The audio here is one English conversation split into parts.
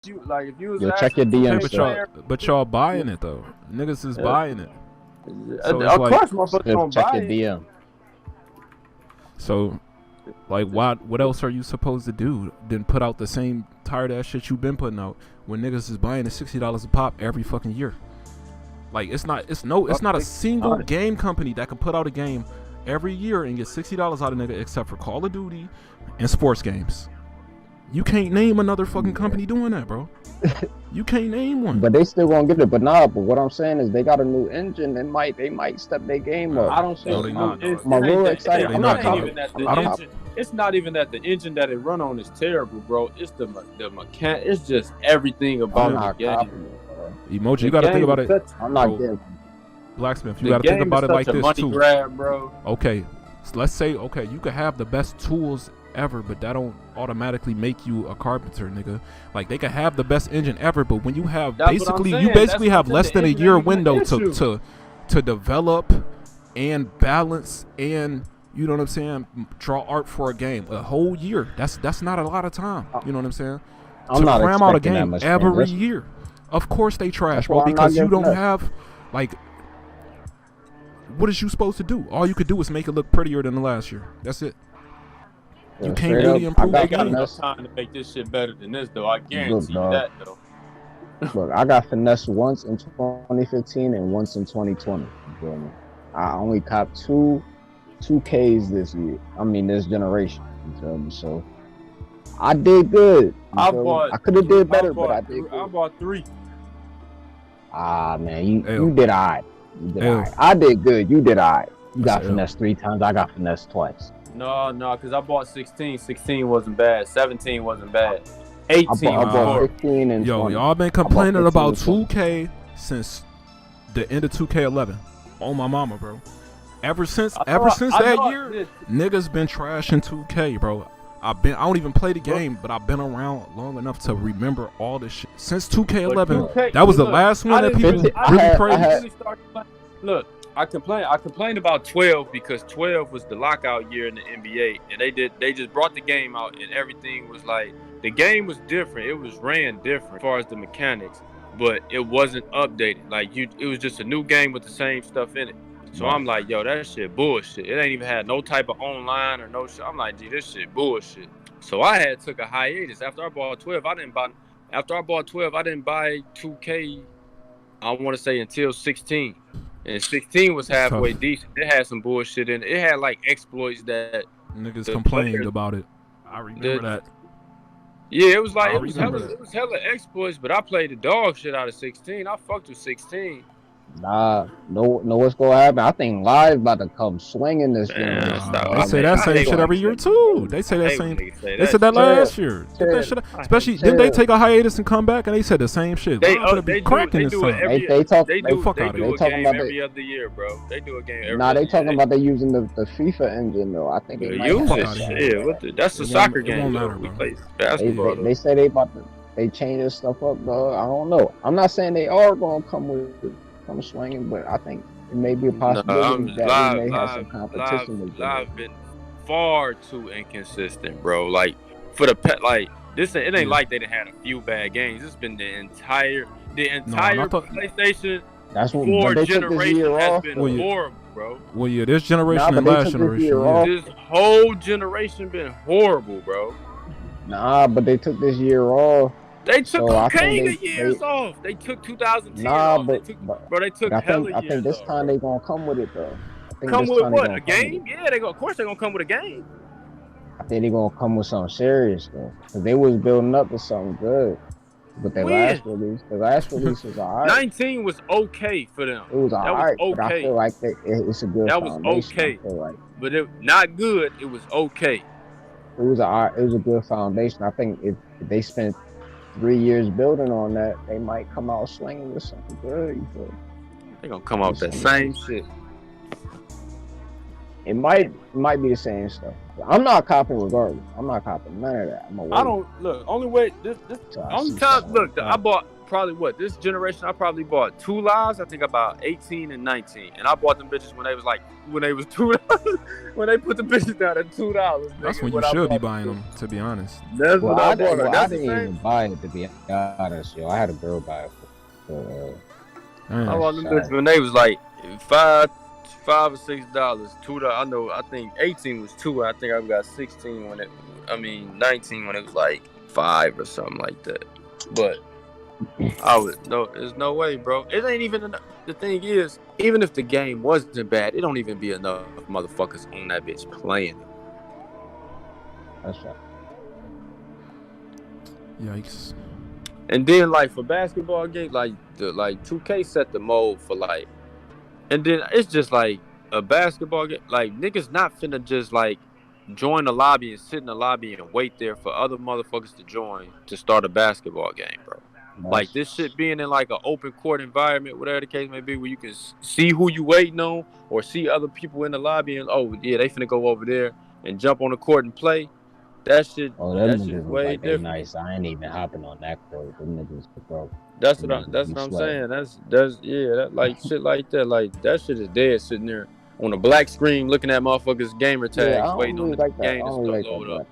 if you was Yo, check your asking DMs. player, But y'all buying it though. Niggas is buying it. So of it's course, motherfuckers gonna Check buy your it. DM. So, like, what else are you supposed to do than put out the same tired ass shit you've been putting out when niggas is buying it $60 a pop every fucking year? Like, it's not a single game company that can put out a game every year and get $60 out of nigga except for Call of Duty and sports games. You can't name another fucking company doing that, bro. You can't name one. But they still gonna get it. But but what I'm saying is they got a new engine. They might step their game up. I don't say No, they not. I'm real excited. They I'm not, not dog. confident. It's not even that the engine that it run on is terrible, bro. It's the mechanic. It's just everything I'm about not the game. confident, bro. Emoji, you gotta think about it. I'm not Bro. getting. Blacksmith, you gotta think about it like this money too. grab, bro. Okay, so let's say you could have the best tools ever, but that don't automatically make you a carpenter, nigga. Like, they could have the best engine ever, but when you have That's what I'm basically saying. you basically That's have what less the than a engine year ain't even an window issue. to develop and balance and, you know what I'm saying, draw art for a game. A whole year. That's not a lot of time. You know what I'm saying? I'm to not cram out a expecting that game much. every year. Of course they trash, That's bro, why I'm not because you giving don't up. have, like, what is you supposed to do? All you could do is make it look prettier than the last year. That's it. You Yeah, can't straight really up, improve I They the got game. enough time to make this shit better than this, though. I guarantee Look, you dog. that, though. Look, I got finesse once in 2015 and once in 2020. You feel me? I only copped two Ks this year. I mean, this generation. You feel me? So I did good. I could have did better, but I did I good. bought 3. Ah, man, you Ew. did alright. You did Ew. alright. I did good. You did alright. You got That's ew. finesse 3 times. I got finesse twice. No, because I bought 16. 16 wasn't bad. 17 wasn't bad. 18 I was bought horrible. 15 and Yo, 20. y'all been complaining about 15 2K since the end of 2K11. Oh my mama, bro. Ever since that year, niggas been trashing 2K, bro. I don't even play the game, but I've been around long enough to remember all this shit. Since 2K11, that was the last one that people really praised. Look, I complained about 12 because 12 was the lockout year in the NBA, and they just brought the game out, and everything was like, the game was different. It was ran different as far as the mechanics, but it wasn't updated. Like, it was just a new game with the same stuff in it. So I'm like, yo, that shit bullshit. It ain't even had no type of online or no shit. I'm like, gee, this shit bullshit. So I took a hiatus. After I bought 12, I didn't buy 2K, I want to say, until 16. And 16 was halfway decent. It had some bullshit in it. It had, like, exploits that Niggas complained about it. I remember that. Yeah, it was like, I it was hella exploits, but I played the dog shit out of 16. I fucked with 16. Nah, know what's gonna happen. I think Live about to come swinging this year. They say that same shit every year too. They say that same. They said that last year. Especially, didn't they take a hiatus and come back and they said the same shit? They be cracking this time. They do a game every other year, bro. They do a game every other year. Nah, they talking about they using the FIFA engine though. I think they use it. Yeah, that's a soccer game. It won't matter, We bro. play basketball. They say they change this stuff up, dog. I don't know. I'm not saying they are gonna come swinging, but I think it may be a possibility that we may have some competition with them. Live been far too inconsistent, bro. Like, for the this, it ain't like they done had a few bad games. It's been the entire PlayStation that's what 4 they took this generation year has off. been horrible, bro. Well, yeah, this generation and last generation. This whole generation been horrible, bro. Nah, but they took this year off. They took years off. They took 2010 off. They took hella years off. I think this time they gonna come with it though. Come with what? A game? Yeah, of course they gonna come with a game. I think they gonna come with something serious though, cause they was building up to something good. But the last release was alright. 19 was okay for them. It was alright, okay. but I feel like it's a good. That was okay. But it not good. It was okay. It was a good foundation. I think if they spent 3 years building on that, they might come out swinging with something good. You feel? They gonna come out with that same shit. It might be the same stuff. I'm not copying regardless. I'm not copying none of that. I don't look. Only way only time. Look, I bought probably what this generation. I probably bought 2 lives. I think about 18 and 19, and I bought them bitches when they was $2. When they put the bitches down at $2. That's when you should be buying them, to be honest. That's what I bought. I didn't even buy it, to be honest, yo. I had a girl buy it for I bought them bitches when they was like $5 or $6. $2. I know. I think 18 was 2. I think I got 16 when 19 when it was like 5 or something like that. But there's no way, bro. It ain't even enough. The thing is, even if the game wasn't bad, it don't even be enough motherfuckers on that bitch playing it. That's right. Yikes. And then like for basketball games, like 2K set the mold for like, and then it's just like a basketball game. Like niggas not finna just like join the lobby and sit in the lobby and wait there for other motherfuckers to join to start a basketball game, bro. Nice. Like this shit being in like an open court environment, whatever the case may be, where you can see who you waiting on or see other people in the lobby and they finna go over there and jump on the court and play. That shit, that shit way like different. Nice. I ain't even hopping on that court. Them niggas, bro. That's what I'm saying. That like shit like that. Like that shit is dead sitting there on a black screen looking at motherfuckers gamer tags waiting on the game to load up.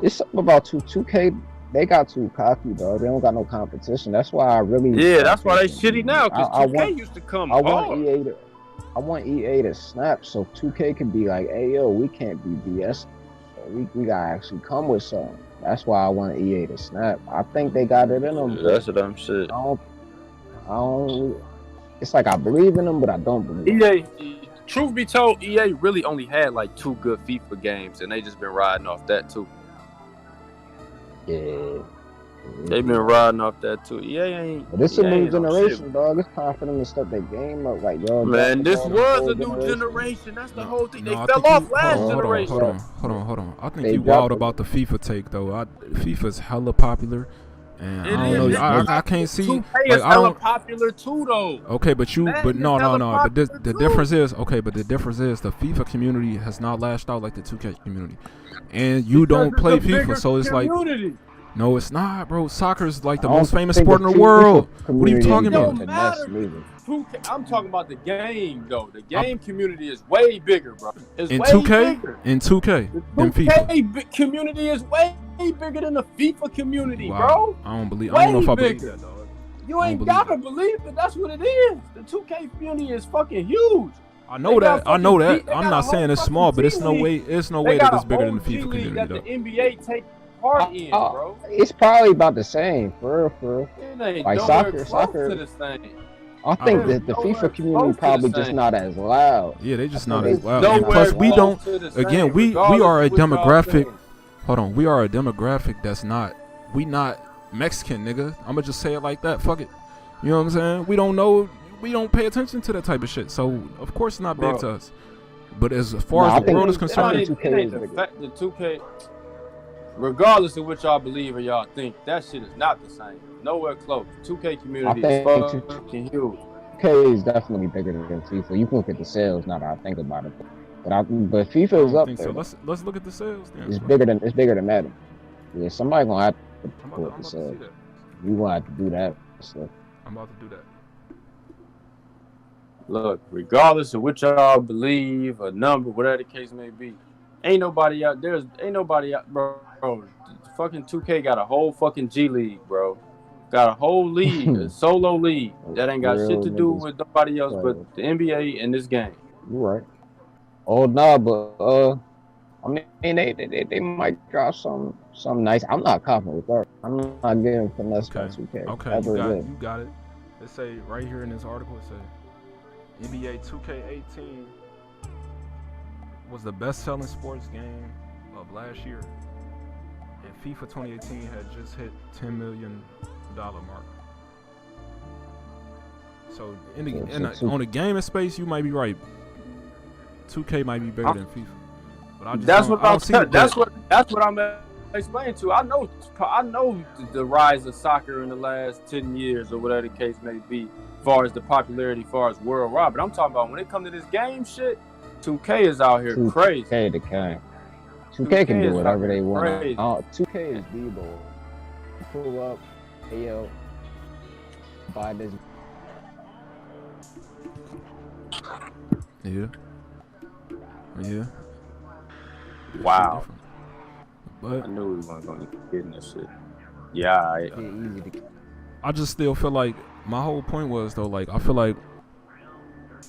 It's something about 2K. They got too cocky, though. They don't got no competition. That's why I really. Yeah, that's why they shitty now. Cause 2K used to come. I want EA to snap so 2K can be like, hey yo, we can't be BS. We gotta actually come with something. That's why I want EA to snap. I think they got it in them. That's what I'm saying. I don't. It's like I believe in them, but I don't believe. EA. Truth be told, EA really only had like 2 good FIFA games, and they just been riding off that too. Yeah. They've been riding off that too. EA ain't. But it's a new generation, dog. It's time for them to step their game up. Like, yo, man, this was a new generation. That's the whole thing. They fell off last generation. Hold on. I think you wild about the FIFA take though. FIFA's hella popular, and I don't know. I can't see. 2K is hella popular too, though. Okay, but no. But the difference is the FIFA community has not lashed out like the 2K community, and you don't play FIFA, so it's like. No, it's not, bro. Soccer is like the most famous sport in the world. What are you talking about? I'm talking about the game, though. The game community is way bigger, bro. It's in way 2K? bigger. In 2K? The 2K community is way bigger than the FIFA community, bro. I don't know if I believe that, dog. You ain't gotta believe it. That's what it is. The 2K community is fucking huge. I know that. I'm not saying it's small, but it's no way that it's bigger than the FIFA community, that though. the NBA take part in, bro. It's probably about the same, for real. Like soccer. To the same. I think that the FIFA community probably just not as loud. Yeah, they just not as loud. And plus, we don't. Again, we are a demographic. Hold on, we are a demographic that's not. We not Mexican, nigga. I'ma just say it like that. Fuck it. You know what I'm saying? We don't know. We don't pay attention to that type of shit. So of course, it's not big to us. But as far as the world is concerned, the 2K. Regardless of what y'all believe or y'all think, that shit is not the same. Nowhere close. 2K community is fucking huge. 2K is definitely bigger than FIFA. You can look at the sales now that I think about it. But FIFA is up there. So let's look at the sales then. It's bigger than Madden. Yeah, somebody gonna have to put the sales. You gonna have to do that. So. I'm about to do that. Look, regardless of what y'all believe, a number, whatever the case may be, ain't nobody out, bro. Fucking 2K got a whole fucking G League, bro. Got a whole league, a solo league that ain't got shit to do with nobody else but the NBA and this game. You're right. Oh nah, but I mean they might drop some nice. I'm not confident with that. I'm not getting finesse by 2K. Okay, you got it. It say right here in this article, it says NBA 2K18 was the best-selling sports game of last year, and FIFA 2018 had just hit $10 million mark. So on the gaming space, you might be right. 2K might be bigger than FIFA. But I just that's what I'm explaining to. I know the rise of soccer in the last 10 years or whatever the case may be, as far as the popularity, as far as worldwide. But I'm talking about when it comes to this game shit, 2K is out here crazy. 2K can do whatever they want. 2K is Debo. Pull up, hey yo, buy this. Yeah. Yeah. Wow. But I knew we weren't going to get in that shit. Yeah, Easy to. I just still feel like my whole point was though, like I feel like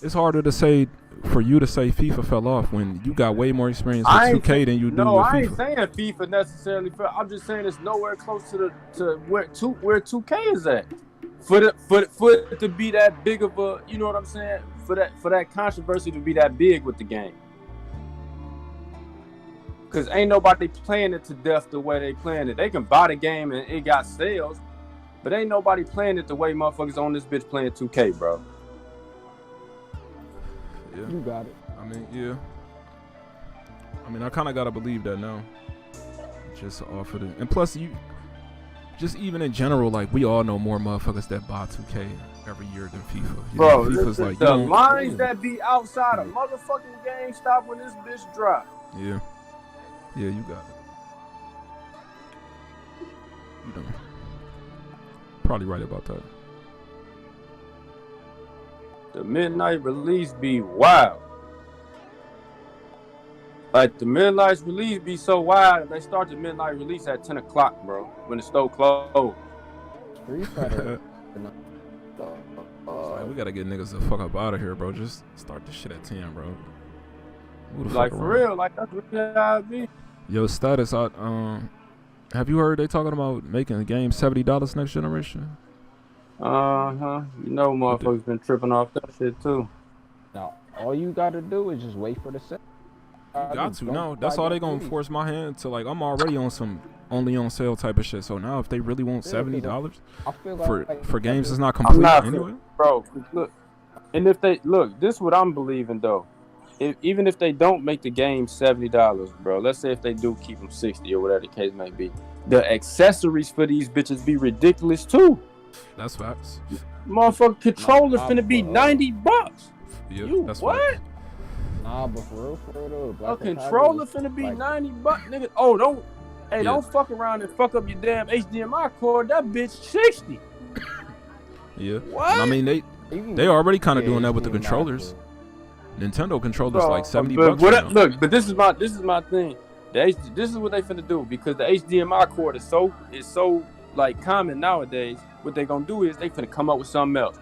it's harder to say for you to say FIFA fell off when you got way more experience with 2K than you do with FIFA. No, I ain't saying FIFA necessarily fell. I'm just saying it's nowhere close to where 2K is at. For it to be that big of a, you know what I'm saying? For that controversy to be that big with the game. Cause ain't nobody playing it to death the way they playing it. They can buy the game and it got sales, but ain't nobody playing it the way motherfuckers on this bitch playing 2K, bro. Yeah. You got it. I mean, yeah. I mean, I kind of gotta believe that now. Just off of it, and plus just even in general, like we all know more motherfuckers that buy 2K every year than FIFA. You Bro, know, FIFA's like the lines that be outside of motherfucking GameStop when this bitch drop. Yeah. Yeah, you got it. You know. Probably right about that. The midnight release be wild. Like the midnight release be so wild. They start the midnight release at 10 o'clock, bro. When the store closed. Street Fighter. Like, we gotta get niggas the fuck up out of here, bro. Just start this shit at 10, bro. Who the Like fuck for around? real, like that's really how it be. Yo, status. Have you heard they talking about making the game $70 next generation? You know, motherfuckers been tripping off that shit too. Now, all you gotta do is just wait for the set. You got to. No, that's all they gonna force my hand to. Like, I'm already on some only on sale type of shit. So now, if they really want $70 for games that's not complete anyway, bro. Look, and if they look, this is what I'm believing though. Even if they don't make the game $70, bro. Let's say if they do keep them 60 or whatever the case may be, the accessories for these bitches be ridiculous too. That's facts. Motherfucker, controller finna be $90. Yeah, You that's what? facts. Nah, but for real, A controller finna be $90, nigga. Oh, don't fuck around and fuck up your damn HDMI cord. That bitch 60. Yeah. What? And I mean, they already kind of doing that with the controllers. Nintendo controllers like $70 right now. Look, but this is my thing. This is what they finna do because the HDMI cord is so like common nowadays. What they gonna do is they finna come up with something else.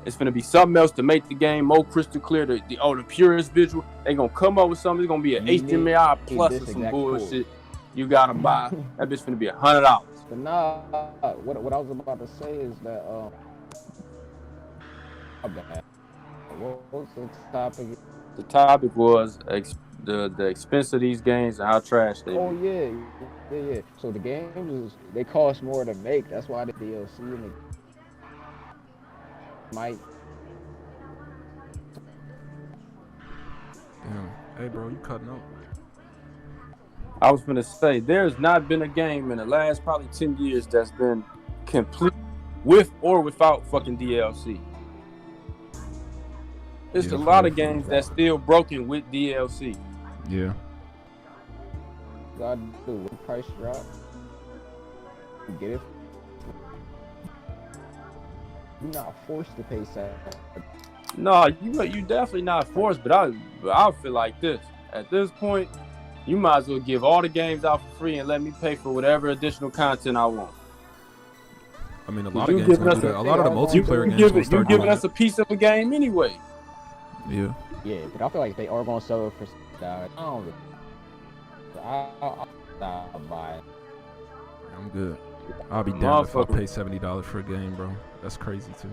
It's finna be something else to make the game more crystal clear. The purest visual. They gonna come up with something. It's gonna be an HDMI plus or some bullshit. You gotta buy. That bitch finna be $100. But nah, what I was about to say is that what was the topic? The topic was the expense of these games and how trash they. Oh yeah. So the games they cost more to make. That's why the DLC and the might. Damn. Hey, bro, you cutting up? I was gonna say there's not been a game in the last probably 10 years that's been complete with or without fucking DLC. It's a lot of games that's still broken with DLC. Yeah. God, do the price drop. You get it. You're not forced to pay $70. No, you definitely not forced, but I feel like this. At this point, you might as well give all the games out for free and let me pay for whatever additional content I want. I mean, a lot of games gonna do that. A lot of the multiplayer games gonna start You're giving doing us a piece of a game anyway. Yeah. Yeah, but I feel like they are gonna sell it for $60. I'll buy it. I'm good. I'll be down if I pay $70 for a game, bro. That's crazy too.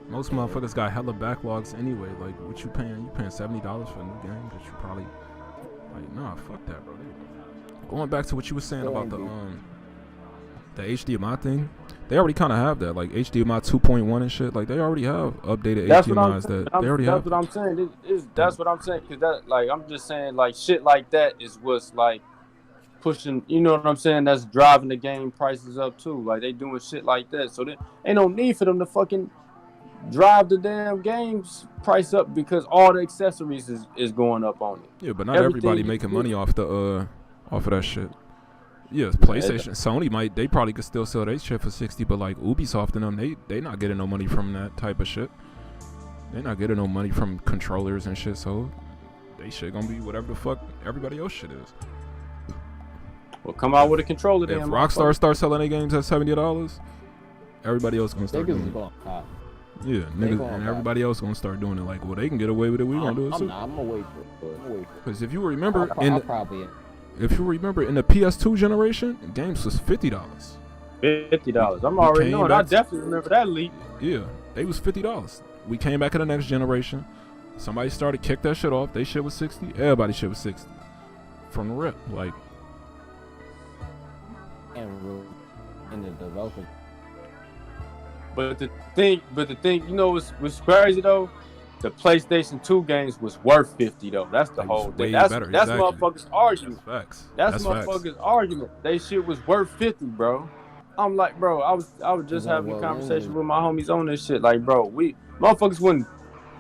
Most motherfuckers got hella backlogs anyway. Like, what you paying? You paying $70 for a new game that you probably like? Nah, fuck that, bro. Going back to what you were saying about the HDMI thing, they already kind of have that, like HDMI 2.1 and shit. Like, they already have updated HDMIs that they already have. That's what I'm saying. That's what I'm saying. Cause that, like, I'm just saying, like, shit like that is what's like pushing. You know what I'm saying? That's driving the game prices up too. Like, they doing shit like that. So there ain't no need for them to fucking drive the damn game's price up because all the accessories is going up on it. Yeah, but not everybody making money off of that shit. Yeah, PlayStation, Sony they probably could still sell their shit for 60, but like Ubisoft and them, they not getting no money from that type of shit. They not getting no money from controllers and shit, so they shit gonna be whatever the fuck everybody else shit is. Well, come out with a controller then. If Rockstar starts selling their games at $70, everybody else gonna start doing it. Yeah, niggas and everybody else gonna start doing it. Like, well, they can get away with it. We gonna do it too. I'm gonna wait for it. Because if you remember, in the probably PS2 generation, games was $50. $50. I'm already knowing. I definitely remember that leak. Yeah, they was $50. We came back in the next generation. Somebody started kick that shit off. They shit was 60. Everybody shit was 60 from the rip. Like, in the development. But the thing, you know what's crazy though? The PlayStation 2 games was worth $50 though. That's the whole thing. That's better, that's exactly. motherfuckers' argument. That's facts. That's motherfuckers' argument. They shit was worth 50, bro. I'm like, bro, I was just having a conversation with my homies on this shit. Like, bro, we motherfuckers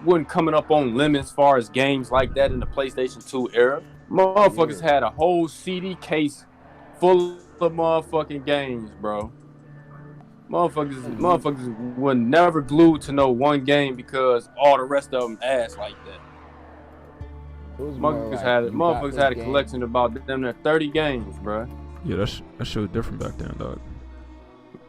wasn't coming up on limits as far as games like that in the PlayStation 2 era. Motherfuckers had a whole CD case full of motherfucking games, bro. Motherfuckers were never glued to no one game because all the rest of them ass like that. Motherfuckers had a collection of about them there 30 games, bro. Yeah, that shit was different back then, dog.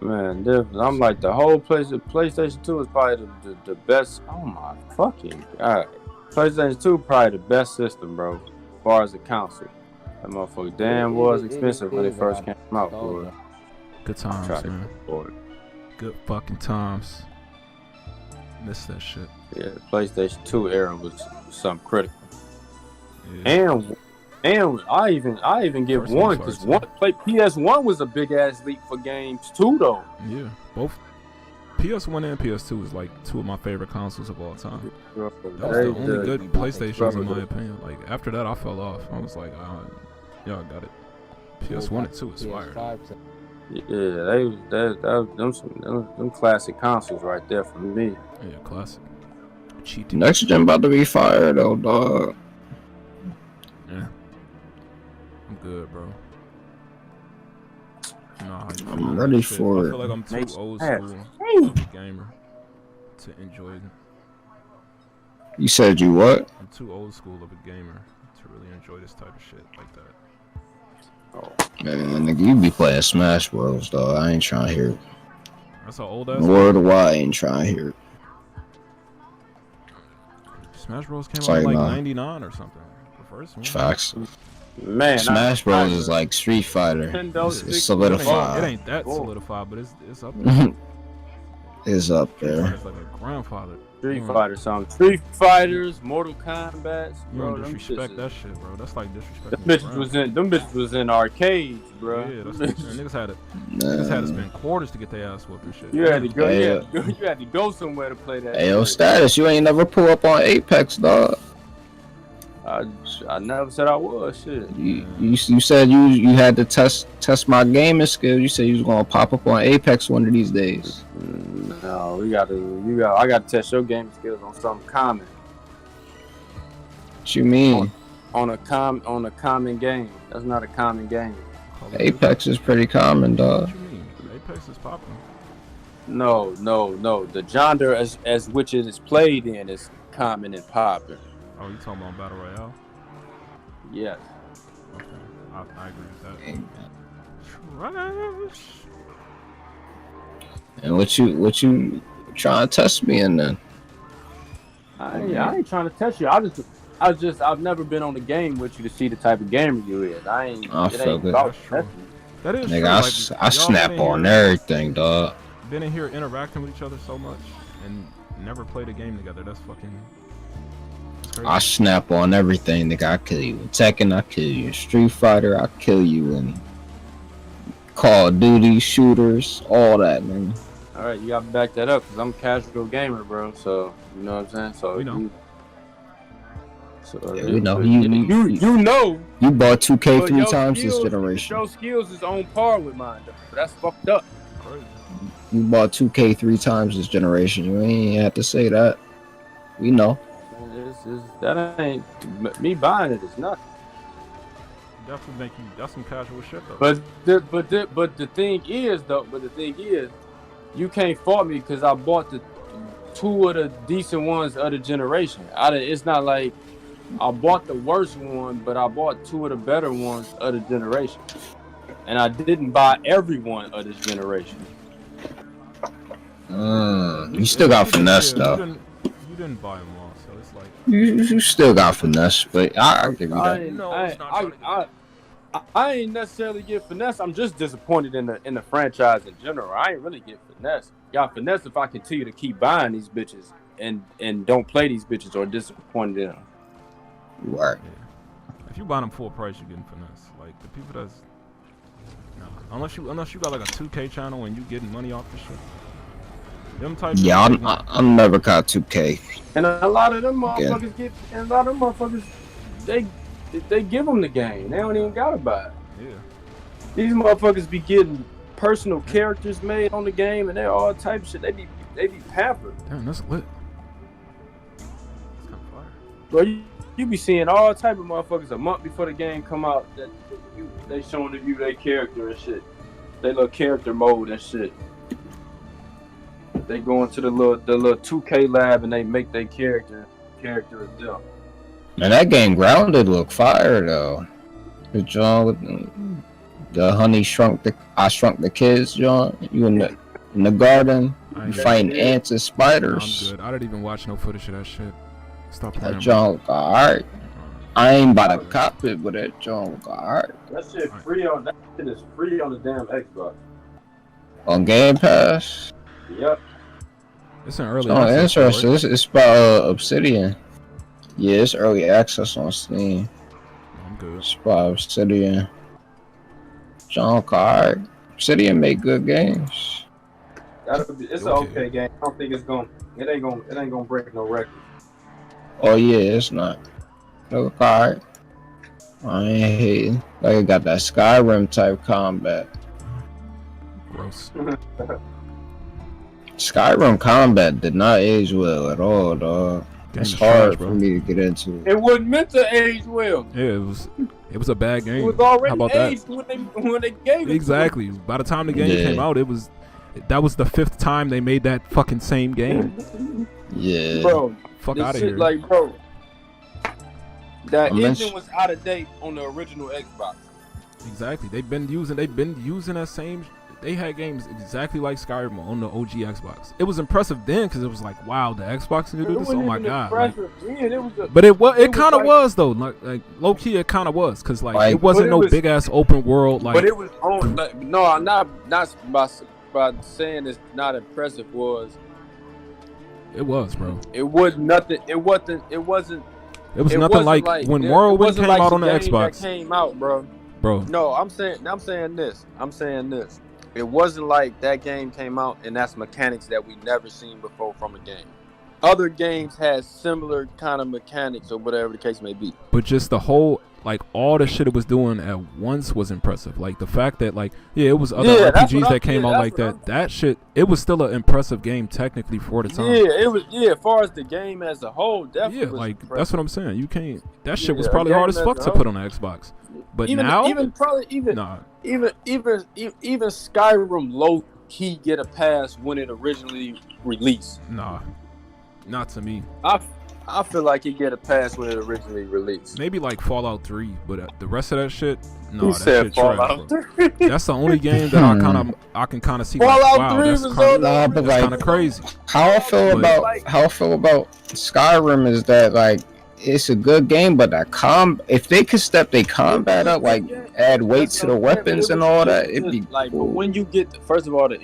Man, different. I'm like, the whole PlayStation 2 is probably the best. Oh my fucking god. PlayStation 2 probably the best system, bro, as far as the console. That motherfucker damn was expensive when it first came out, bro. Good times, man. Good fucking times. Miss that shit. Yeah, the PlayStation 2 era was something critical. Yeah. And I even give one because PS1 was a big ass leap for games too, though. Yeah, both PS1 and PS2 is like two of my favorite consoles of all time. That was the only good PlayStations in my opinion. Like after that, I fell off. I was like, y'all got it. PS1 and 2 is fire. Yeah, them classic consoles right there for me. Yeah, classic. Cheat. Next gen about to be fire though, dog. Yeah, I'm good, bro. I'm ready for it. I feel like I'm too old school gamer to enjoy it. You said you what? I'm too old school of a gamer to really enjoy this type of shit like that. Man, nigga, you be playing Smash Bros, dog. I ain't trying to hear it. That's how old ass. Word of why I ain't trying to hear it. Smash Bros came out like 99 or something. The first one. Facts. Man, Smash Bros is like Street Fighter. It's solidified. It ain't that solidified, but it's up there. It's up there. It's like a grandfather. Street Fighter something. Street Fighters, Mortal Kombat. You don't disrespect that shit, bro. That's like disrespecting. Them bitches was in arcades, bro. Yeah, that's what niggas had to spend quarters to get their ass whooped and shit. You had to go. You had to go somewhere to play that. Hey, yo, Status, you ain't never pull up on Apex, dog. I never said I was. Shit. You said you had to test my gaming skills. You said you was gonna pop up on Apex one of these days. No, I got to test your gaming skills on something common. What you mean? On a common game. That's not a common game. Apex is pretty common, dog. What you mean? Apex is popular. No. The genre as which it is played in is common and popular. Oh, you talking about Battle Royale? Yes. Okay, I agree with that. Trash. And what you trying to test me in then? I ain't trying to test you. I've never been on the game with you to see the type of gamer you is. I feel good. That is nigga, true. I snap on everything, dog. Been in here interacting with each other so much and never played a game together. That's fucking. I snap on everything, nigga. I kill you in Tekken, I kill you in Street Fighter, I kill you in Call of Duty, shooters, all that, man. Alright, you gotta back that up, because I'm a casual gamer, bro, so, you know what I'm saying? So, we know. We know. You know. You bought 2K 3 times this generation. Your skills is on par with mine, though. That's fucked up. Crazy. You bought 2K 3 times this generation. You ain't have to say that. We know. That ain't me buying it is nothing. definitely make you. That's some casual shit though. But the thing is, you can't fault me because I bought the 2 of the decent ones of the generation. It's not like I bought the worst one, but I bought 2 of the better ones of the generation, and I didn't buy every one of this generation. You still got finesse though. You didn't buy them all, so it's like You still got finesse, but I'll give you that. I ain't necessarily get finesse. I'm just disappointed in the franchise in general. I ain't really get finesse. Got finesse if I continue to keep buying these bitches and don't play these bitches or disappointed in them. Right. Yeah. If you buy them full price, you're getting finesse. Like the people that's unless you got like a 2K channel and you getting money off the shit. Them type. Yeah, I'm never got 2K. And a lot of them motherfuckers they give them the game. They don't even gotta buy it. Yeah. These motherfuckers be getting personal characters made on the game and they're all type of shit. They be pampered. Damn, that's lit. That's kind of fire. Bro, you be seeing all type of motherfuckers a month before the game come out that they showing the view their character and shit. They little character mode and shit. They go into the little 2K lab and they make their character a deal. Man, that game Grounded look fire though. The John with the Honey Shrunk the Kids, John. You in the garden, you fighting ants and spiders. I'm good. I didn't even watch no footage of that shit. Stop playing. That John look alright. I ain't about to cop it, but that John look alright. That shit is free on the damn Xbox. On Game Pass. Yep. It's an early. Oh, interesting. Right? It's by Obsidian. Yeah, it's early access on Steam. I'm good. It's by Obsidian. John Card. Obsidian make good games. It's an okay game. I don't think it ain't gonna break no record. Oh yeah, it's not. Look alright. I ain't hating. Like it got that Skyrim type combat. Gross. Skyrim combat did not age well at all, dog. It's hard for me to get into. It wasn't meant to age well. Yeah, it was a bad game. It was already How about aged that? when they gave it. Exactly. By the time the game came out, that was the 5th time they made that fucking same game. Yeah. Bro, fuck out of here. Like, bro, that engine was out of date on the original Xbox. Exactly. They've been using that same. They had games exactly like Skyrim on the OG Xbox. It was impressive then because it was like, wow, the Xbox can do this. Oh my god! Like, but it kind of was though. Like low key, it kind of was because like it wasn't no big ass open world. Like, but it was on. Like, no, I'm not by saying it's not impressive. It was, bro. It was nothing. It wasn't. It was nothing like when Morrowind came out on the Xbox. Came out, bro. No, I'm saying this. It wasn't like that game came out and that's mechanics that we never seen before from a game. Other games had similar kind of mechanics or whatever the case may be. But just the whole, like all the shit it was doing at once was impressive. Like the fact that like, yeah, it was other RPGs that came out like that. That shit, it was still an impressive game technically for the time. Yeah, it was. Yeah, as far as the game as a whole, definitely. Yeah, like impressive. That's what I'm saying. You can't. That shit was probably hard as fuck to put on the Xbox. But even Skyrim low key get a pass when it originally released. Nah, not to me. I feel like it get a pass when it originally released. Maybe like Fallout 3, but the rest of that shit, no, that shit trash, bro. That's the only game that I can kind of see. Fallout like, wow, 3 that's kind of crazy. How I feel about Skyrim is that like it's a good game, but that if they could step their combat up, like add weight to the weapons and all that, it'd be like. Cool. But when you get first of all, the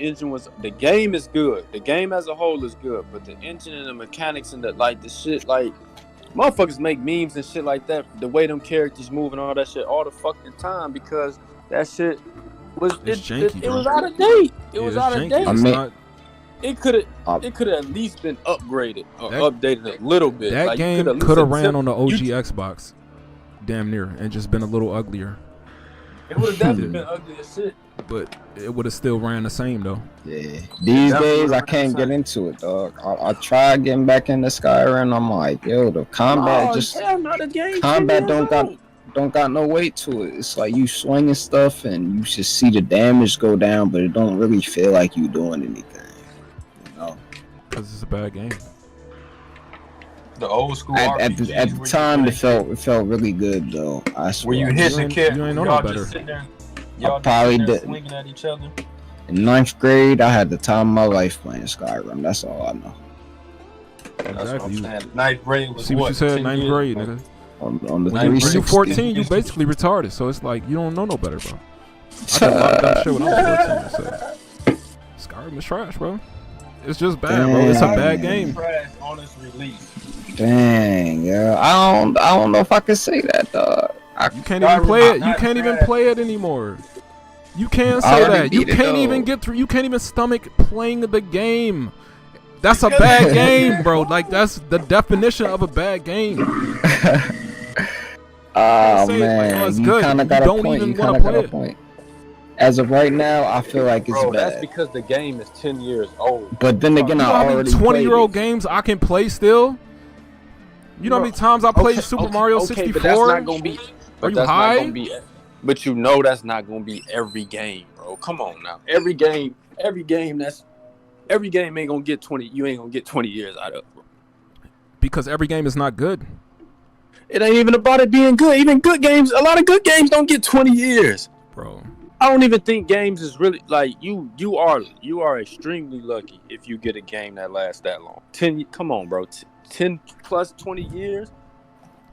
game is good. The game as a whole is good, but the engine and the mechanics and the shit, like motherfuckers make memes and shit like that. The way them characters move and all that shit all the fucking time because that shit was it was out of date. It was out of date. It could have at least been upgraded or updated a little bit. That game could have ran on the OG Xbox, damn near, and just been a little uglier. It would have definitely been ugly as shit. But it would have still ran the same though. Yeah. These days I can't get into it, dog. I tried getting back into Skyrim. I'm like, yo, the combat don't got no weight to it. It's like you swinging stuff and you just see the damage go down, but it don't really feel like you doing anything. You know, because it's a bad game. The old school at the time, it felt really good though. I swear. Were you hitting the kid? You ain't know y'all no better. just sitting there, I probably did. swinging at each other. In 9th grade, I had the time of my life playing Skyrim. That's all I know. That's what I'm Exactly. saying. 9th grade was See what you said, 10 ninth years grade, ago. nigga. On the When you When you 360. 14, you basically retarded. So it's like you don't know no better, bro. I did a lot of dumb shit when I was 14. So Skyrim is trash, bro. It's just bad, bro. It's a bad game. Trash on its release. Dang, yeah. I don't know if I can say that, dog. You can't even play it. You can't even play it anymore. You can't say that. You can't even get through. You can't even stomach playing the game. That's a bad game, bro. Like that's the definition of a bad game. Oh Say, man, like, it's you good. kind You of got a don't point. even You wanna kind of got play a it. point. As of right now, I feel like it's Bro, that's bad. because the game is 10 years old. But then again, You know I how many already 20-year-old played it. games I can play still? You know how many times I played Super Mario 64? But that's not gonna be. Are you that's high? Not gonna be, but you know that's not gonna be every game, bro. Come on now. Every game ain't gonna get 20. You ain't gonna get 20 years out of it, bro. Because every game is not good. It ain't even about it being good. Even good games, a lot of good games don't get 20 years. Bro. I don't even think games is really like you are extremely lucky if you get a game that lasts that long. 10 come on, bro. 10 plus 20 years.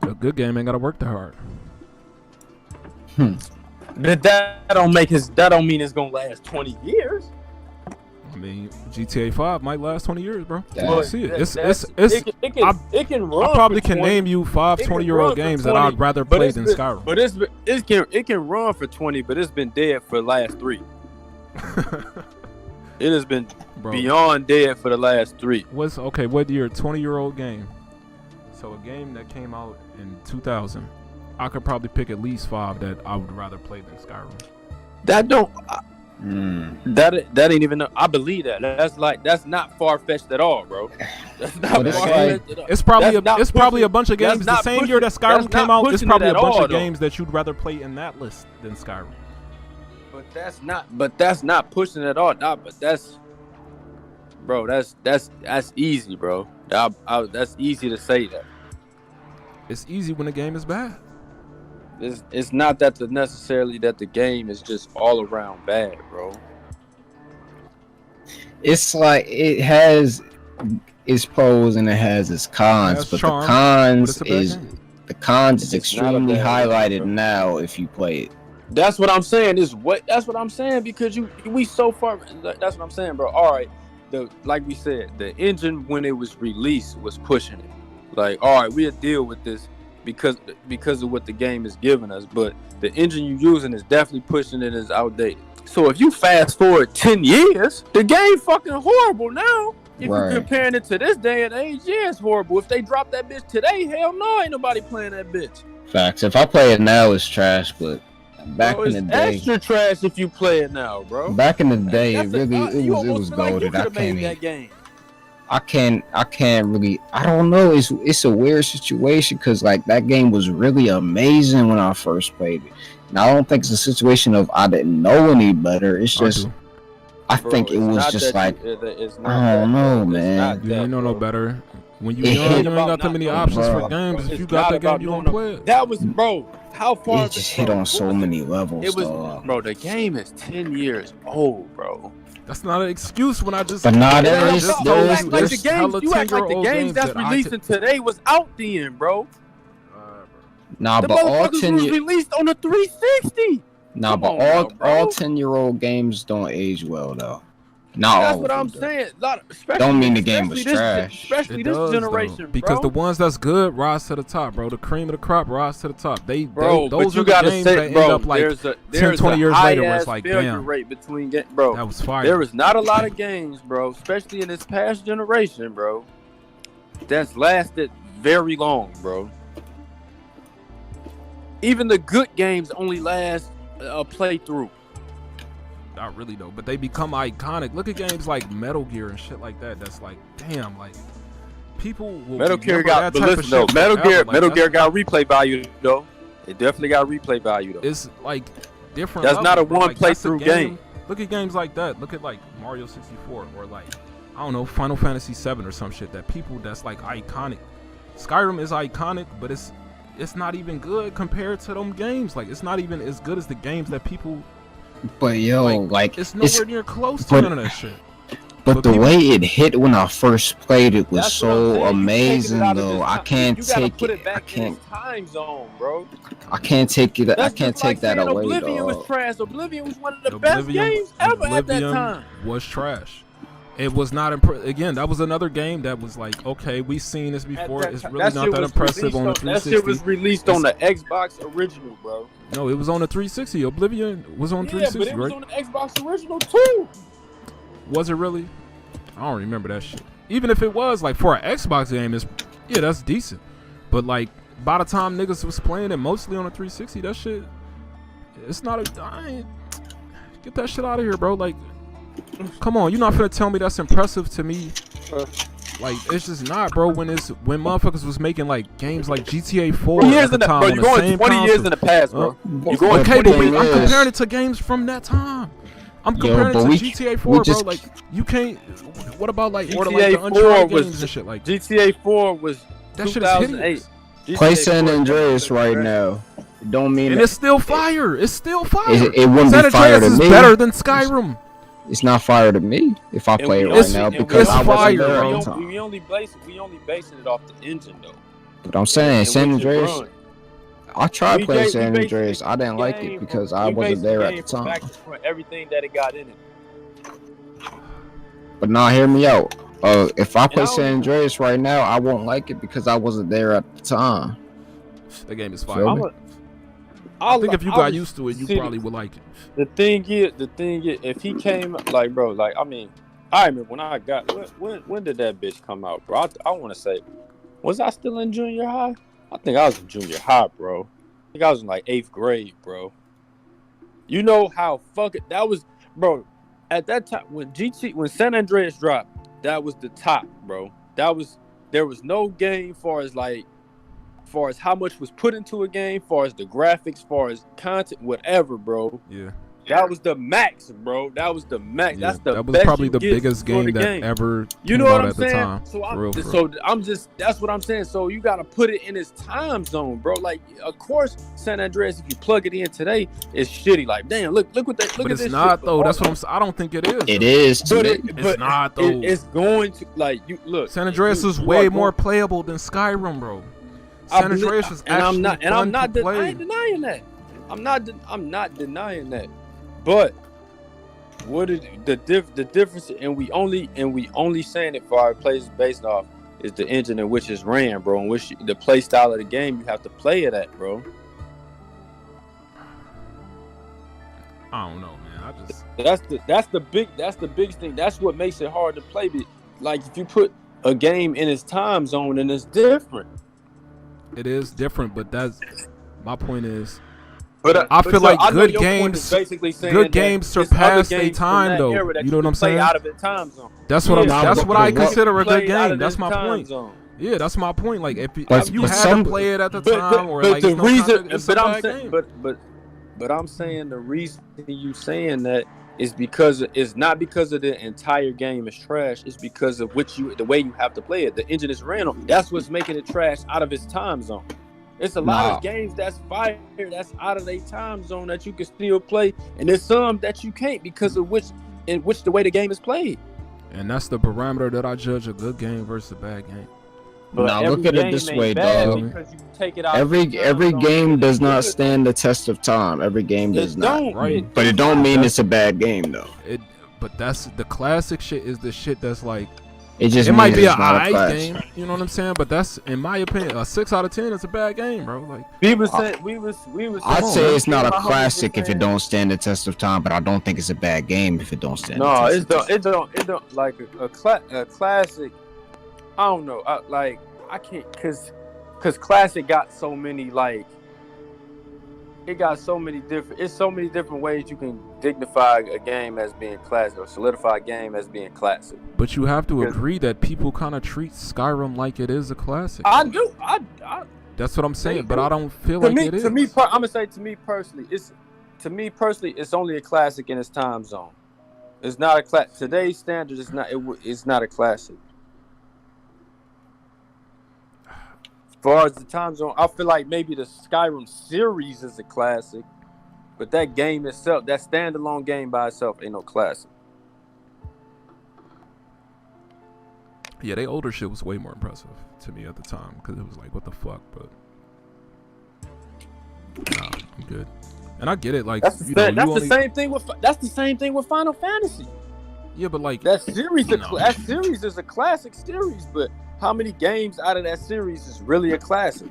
A good game ain't gotta work that hard. But that don't mean it's gonna last 20 years. I mean, GTA 5 might last 20 years, bro. Yeah. I see it. It can run. I probably for can 20. name you 5 It can 20-year-old run for games 20, that I'd rather but play it's than been- Skyrim. But it can run for 20, but it's been dead for the last 3. It has been Bro, beyond dead for the last 3. what year? 20-year-old game. So a game that came out in 2000. I could probably pick at least 5 that I would rather play than Skyrim. That don't. Mm. That ain't even. I believe that. That's not far fetched at all, bro. That's not But it's far like- fetched at all. It's probably That's not it's probably a pushing- bunch of that's games the not same pushing- year that Skyrim that's came not out. It's pushing probably it a at bunch all, of though. games that you'd rather play in that list than Skyrim. But that's not pushing at all. Nah, but that's easy, bro. That's easy to say that. It's easy when the game is bad. It's not that necessarily that the game is just all around bad, bro. It's like it has its pros and it has its cons, It has but charm, the cons but it's a bad is game. It's not a extremely bad highlighted game, bro. now if you play it. That's what I'm saying. That's what I'm saying because we so far. That's what I'm saying, bro. All right, like we said, the engine when it was released was pushing it. Like, all right, we'll deal with this because of what the game is giving us. But the engine you're using is definitely pushing it as outdated. So if you fast forward 10 years, the game fucking horrible now. If Right. you're comparing it to this day and age, yeah, it's horrible. If they drop that bitch today, hell no, ain't nobody playing that bitch. Facts. If I play it now, it's trash, but back Bro, in the it's day, extra trash if you play it now, bro. back in the day, it That's really you it was almost feel like you goated. I could've made can't. that game. I can't really. I don't know. It's a weird situation because like that game was really amazing when I first played it. Now I don't think it's a situation of I didn't know any better. It's just I Bro, think it it's was not just that like it's not I don't that, know, bro. It's man. not You that, ain't know no bro. better. When you It young, hit you ain't got that many options bro. for games. If It's you got not that game, about you doing gonna play it. That was, bro. How far? it just hit on so many levels. It was, dog. bro. The game is 10 years old, bro. That's not an excuse when I just. But nah, there I is- just there told is- you like there's the games. hella You act like the 10-year-old games that's that I releasing today was out then, bro. Nah, The but all motherfuckers 10 was year, released on the 360. nah, Come but on now, bro. all 10-year-old games don't age well though. Not That's all what of I'm them do. saying. Don't mean the game was trash. Especially It this does, generation, though, because bro. the ones that's good rise to the top, bro. The cream of the crop rise to the top. Those But are you the gotta games say, that bro, end up like there's 20 a years later where high-ass it's like, failure damn, rate between bro. that was fire. There is not a lot of games, bro, especially in this past generation, bro, that's lasted very long, bro. Even the good games only last a playthrough. Not really though, but they become iconic. Look at games like Metal Gear and shit like that. That's like, damn, like people will Metal Gear remember got, that but type listen of though, shit Metal forever. Gear, Like, Metal that's- Gear got replay value though. It definitely got replay value though. It's like different. That's not a bro. one Like, that's a playthrough game. Look at games like that. Look at like Mario 64 or like I don't know Final Fantasy 7 or some shit that people that's like iconic. Skyrim is iconic, but it's not even good compared to them games. Like it's not even as good as the games that people. But yo, like it's nowhere near close to none of that shit. But the way it hit when I first played it was so amazing, though. I can't take it. I can't. Time zone, bro. I can't take it. I can't take that away, Oblivion was dog. trash. Oblivion was one of the best games ever at that time. Was trash. It was not again. That was another game that was like, okay, we've seen this before. It's really not that impressive on the 360. That shit was released on the Xbox original, bro. No, it was on the 360. Oblivion was on 360, but it was right? on the Xbox original too. Was it really? I don't remember that shit. Even if it was like for an Xbox game, that's decent. But like by the time niggas was playing it mostly on the 360, that shit, it's not get that shit out of here, bro. Like, come on, you're not finna tell me that's impressive to me. Like it's just not, bro. When motherfuckers was making like games like GTA 4 at the time, bro, you're going 20 years in the past, bro. You're going okay, but wait, I'm comparing it to games from that time. I'm comparing it to GTA 4, bro. Like you can't. What about like GTA the 4 games and shit? Like GTA 4 was that 2008. Play San Andreas right now. It don't mean. And it's still fire. It's still fire. It wouldn't be fire to me. Is better than Skyrim. It's not fire to me if I play it right now because I wasn't there at the time. We only basing it off the engine though. But I'm saying San Andreas. I tried playing San Andreas. I didn't like it because I wasn't there at the time. Everything that it got in it. But now hear me out. If I play San Andreas right now, I won't like it because I wasn't there at the time. The game is fire. I think if you got used to it, you probably would like it. The thing is, if he came, like, bro, like, I mean, I remember when I got, when did that bitch come out, bro? I want to say, was I still in junior high? I think I was in junior high, bro. I think I was in like 8th grade, bro. You know how that was, bro. At that time, when San Andreas dropped, that was the top, bro. There was no game far as how much was put into a game, far as the graphics, far as content, whatever, bro. Yeah. That was the max, bro. That was the max. Yeah, That's the that was best probably the biggest game that ever came out at the time. That's what I'm saying. So you gotta put it in its time zone, bro. Like, of course, San Andreas, if you plug it in today, it's shitty. Like, damn, look at that. Look but at this. It's not shit, though. That's what I'm saying. I don't think it is. It is. But it's not though. It's going to you look. San Andreas is way more playable than Skyrim, bro. San Andreas is actually fun to play. I ain't denying that. I'm not denying that. But what is the difference? And we only saying it for our plays based off is the engine in which it's ran, bro. In which the play style of the game you have to play it at, bro. I don't know, man. That's the biggest thing. That's what makes it hard to play. Like if you put a game in its time zone, and it's different. It is different, but that's my point is. But I feel like good games surpass their their time though. You know what I'm saying? Out of the time zone. That's what I consider a good game. That's my point. Yeah, that's my point. Like if you had to play it at the time, or like the reason, it's a bad game. But I'm saying the reason you saying that is because it's not because of the entire game is trash. It's because of the way you have to play it. The engine is random. That's what's making it trash out of its time zone. It's a lot of games that's fire, that's out of their time zone that you can still play, and there's some that you can't because of the way the game is played. And that's the parameter that I judge a good game versus a bad game. But now look at it this way, dog. Every game does not stand the test of time. Every game does not. Right. But it don't mean it's a bad game though. But that's the classic shit. Is the shit that's like. It might be an alright game, you know what I'm saying? But that's, in my opinion, a 6 out of 10 is a bad game, bro. Like I'd say it's not a classic if it don't stand the test of time, but I don't think it's a bad game if it don't stand. No, it don't like a classic. I don't know. I can't because classic got so many like. It got so many different ways you can dignify a game as being classic or solidify a game as being classic. But you have to agree that people kind of treat Skyrim like it is a classic. I do. That's what I'm saying, but I don't feel To like me, it is. I'm gonna say to me personally, it's only a classic in its time zone. It's not a classic. Today's standard is not. It's not a classic. As far as the time zone, I feel like maybe the Skyrim series is a classic, but that game itself, that standalone game by itself, ain't no classic. Yeah, they older shit was way more impressive to me at the time because it was like, what the fuck? But nah, I'm good. And I get it, like That's the same thing with Final Fantasy. Yeah, but like that series is a classic series, but how many games out of that series is really a classic?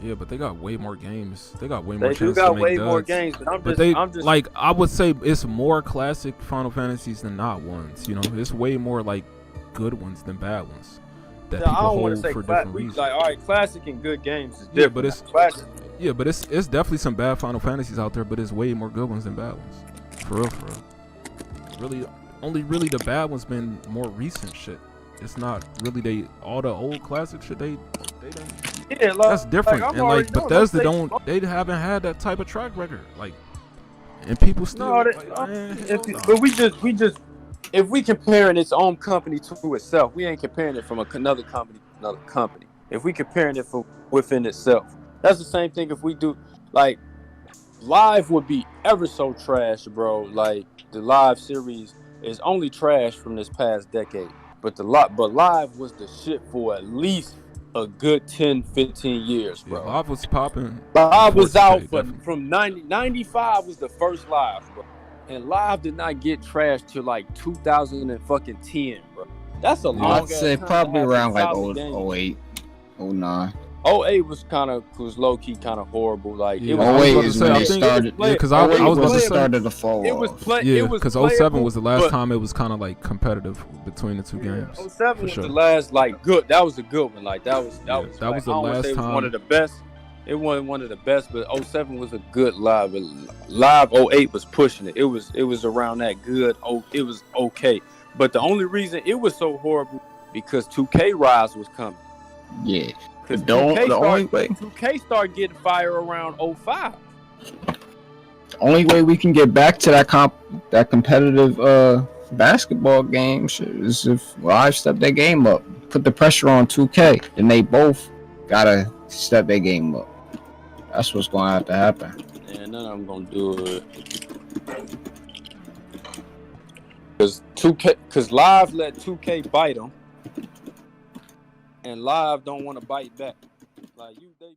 Yeah, but they got way more games. They got way They more. do got way more games, but I'm just like I would say it's more classic Final Fantasies than not ones. You know, it's way more like good ones than bad ones. That people I don't want hold to say for different reasons. Like, all right, classic and good games is different. Yeah, but it's classic. Yeah, but it's definitely some bad Final Fantasies out there, but it's way more good ones than bad ones. For real, for real. Really, only really the bad ones been more recent shit. It's not really all the old classic shit. They don't. Yeah, that's different. Like, and like Bethesda they haven't had that type of track record. Like, and people still. But we just if we comparing its own company to itself, we ain't comparing it from another company to another company. If we comparing it from within itself, that's the same thing. If we do like Live would be ever so trash, bro. Like the Live series is only trash from this past decade. But Live was the shit for at least a good 10, 15 years, bro. Yeah, Live was popping. Live was out from 95 was the first Live, bro. And Live did not get trashed till like 2010, bro. That's a long I'd say probably around like 08, 09. 08 was low key kind of horrible. Like yeah, 08 is when they started. Yeah, because I was about to say started to fall off. Yeah, because 07 was the last time it was kind of like competitive between the two games. 07 was the last like good. That was a good one. Like that was the last time. It was one of the best. It wasn't one of the best, but 07 was a good Live. Live 08 was pushing it. It was around that good. It was okay. But the only reason it was so horrible because 2K Rise was coming. Yeah. Because the only way 2K started getting fire around 05. The only way we can get back to that competitive basketball game is if Live step their game up, put the pressure on 2K, then they both gotta step their game up. That's what's gonna have to happen. And none of them gonna do it. Because Live let 2K bite them. And Live don't want to bite back. Like they